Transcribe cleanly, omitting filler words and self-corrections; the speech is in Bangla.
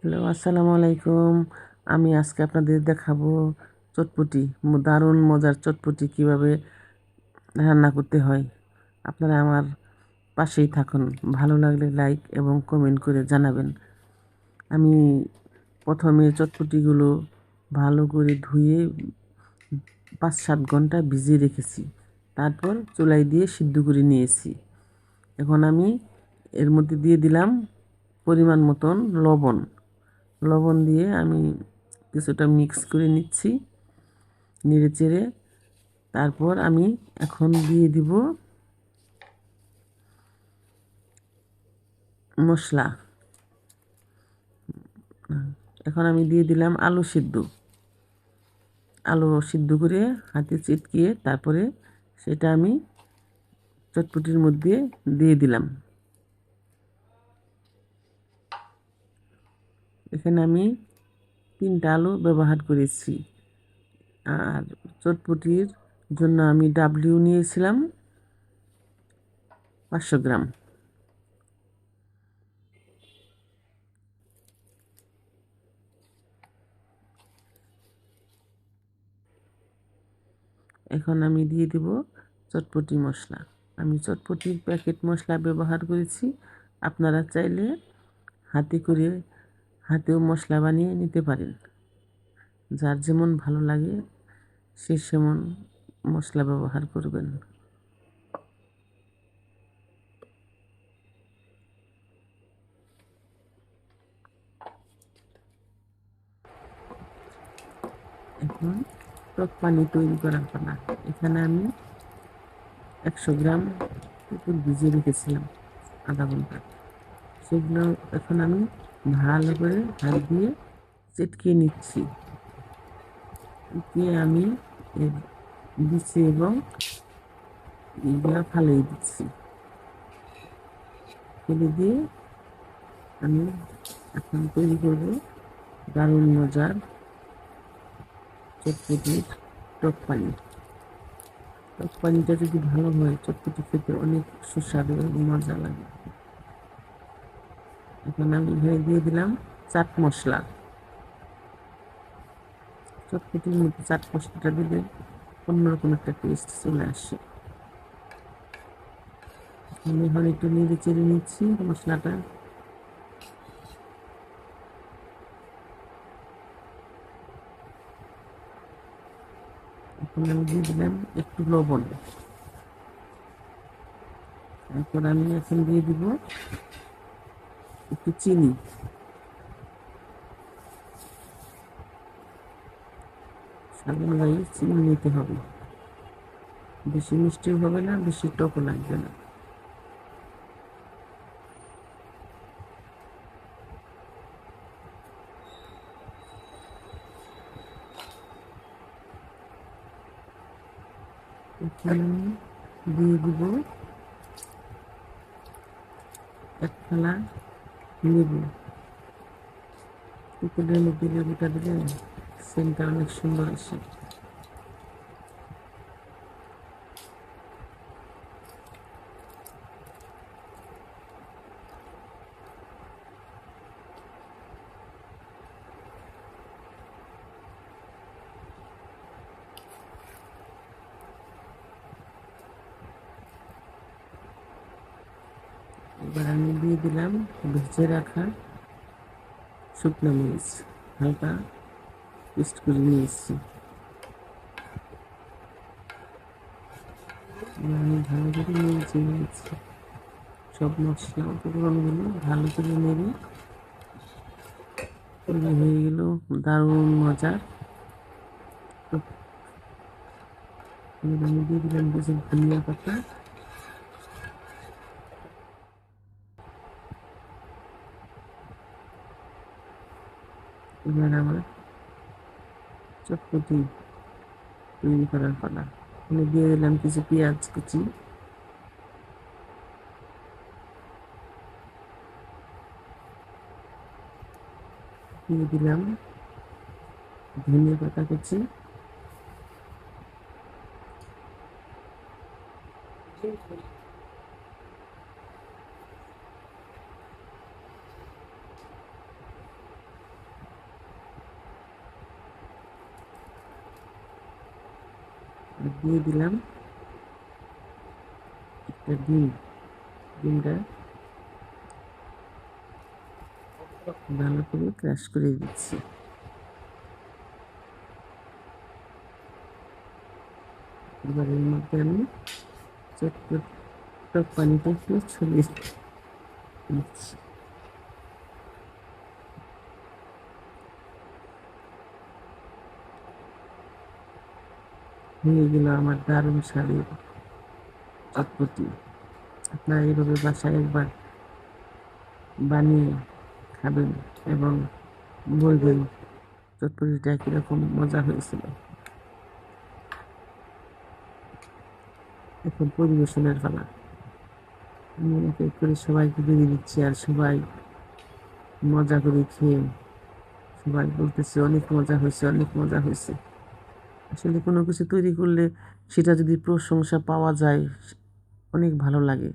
হ্যালো, আসসালামু আলাইকুম। আমি আজকে আপনাদের দেখাবো চটপটি, দারুণ মজার চটপটি কিভাবে রান্না করতে হয়। আপনারা আমার পাশেই থাকুন। ভালো লাগলে লাইক এবং কমেন্ট করে জানাবেন। আমি প্রথমে চটপটিগুলো ভালো করে ধুয়ে 5-7 ঘন্টা ভিজিয়ে রেখেছি। তারপর চুলায় দিয়ে সিদ্ধ করে নিয়েছি। এখন আমি এর মধ্যে দিয়ে দিলাম পরিমাণ মতন লবণ। লবণ দিয়ে আমি কিছুটা মিক্স করে নিচ্ছি নেড়ে চেড়ে। তারপর আমি এখন দিয়ে দিব মশলা। এখন আমি দিয়ে দিলাম আলু সিদ্ধ করে হাতে চিটকিয়ে তারপরে সেটা আমি চটপটির মধ্যে দিয়ে দিলাম। এখানে আমি 3টা আলু ব্যবহার করেছি। আর চটপটির জন্য আমি ডাবলিউ নিয়েছিলাম 500 গ্রাম। এখন আমি দিয়ে দিব চটপটি মশলা। আমি চটপটির প্যাকেট মশলা ব্যবহার করেছি। আপনারা চাইলে হাতেও মশলা বানিয়ে নিতে পারেন। যার যেমন ভালো লাগে সে সেমন মশলা ব্যবহার করবেন। এখন টক পানি তৈরি করার পালা। এখানে আমি 100 গ্রাম পুকুর ভিজিয়ে রেখেছিলাম আধা ঘন্টা। সেগুলো এখন আমি ভালো করে হাত দিয়ে চেটকে নিচ্ছি। দিয়ে আমি এর দিচ্ছি এবং এইগুলো ফালিয়ে দিচ্ছি। ফেলে দিয়ে আমি এখন তৈরি করবো দারুণ মজার চটপটির টক পানি। টক পানিটা যদি ভালো হয় চটপটি খেতে অনেক সুস্বাদু এবং মজা লাগে। এখন আমি এখানে দিয়ে দিলাম চাট মশলা। চটপটির মধ্যে চাট মশলাটা দিলে অন্যরকম একটা টেস্ট চলে আসে। আমি এখন একটু নেড়ে চেড়ে নিচ্ছি মশলাটা। এখন আমি দিয়ে দিলাম একটু লবণ। তারপর আমি এখন দিয়ে দিব একটু চিনি। স্বাদ অনুযায়ী চিনি নিতে হবে। বেশি মিষ্টিও হবে না, বেশি টকও লাগবে না। এখন আমি দিয়ে দিব 1 থালা লেবু। পুকুরের মধ্যে লেবুটা দিলে সেন্টটা অনেক সুন্দর আসে। এবার আমি দিয়ে দিলাম ভেজে রাখা শুকনো মরিচ, হালকা পেস্ট করে নিয়েছি। আমি ভালো করে নেড়ে নিয়েছি। সব মশলা উপকরণগুলো ভালো করে নেড়ে তৈরি হয়ে গেল দারুণ মজার। এবার আমি দিয়ে দিলাম কিছু ধনিয়া পাতা। এবার আমার চটপটি তৈরি করার পালা। এখানে দিয়ে দিলাম কিছু পেঁয়াজ কুচি। দিয়ে দিলাম ধনিয়া পাতা কুচি। আর দিয়ে দিলাম একটা ডিম। ডিমটা ভালো করে ক্রাশ করে দিচ্ছি। এবার এর মধ্যে আমি চটপট টক পানিটা একটু ছড়িয়ে দিচ্ছি। হয়ে গেল আমার দারুণ স্বাদের চটপটি। আপনারা এইভাবে বাসায় একবার বানিয়ে খাবেন এবং বলবেন চটপটিটা কীরকম মজা হয়েছিল। এখন পরিবেশনের পালা। আমি এক এক করে সবাইকে দিয়ে দিচ্ছি, আর সবাই মজা করে খেয়ে সবাই বলতেছে অনেক মজা হয়েছে, অনেক মজা হয়েছে। আসলে কোনো কিছু তৈরি করলে সেটা যদি প্রশংসা পাওয়া যায় অনেক ভালো লাগে।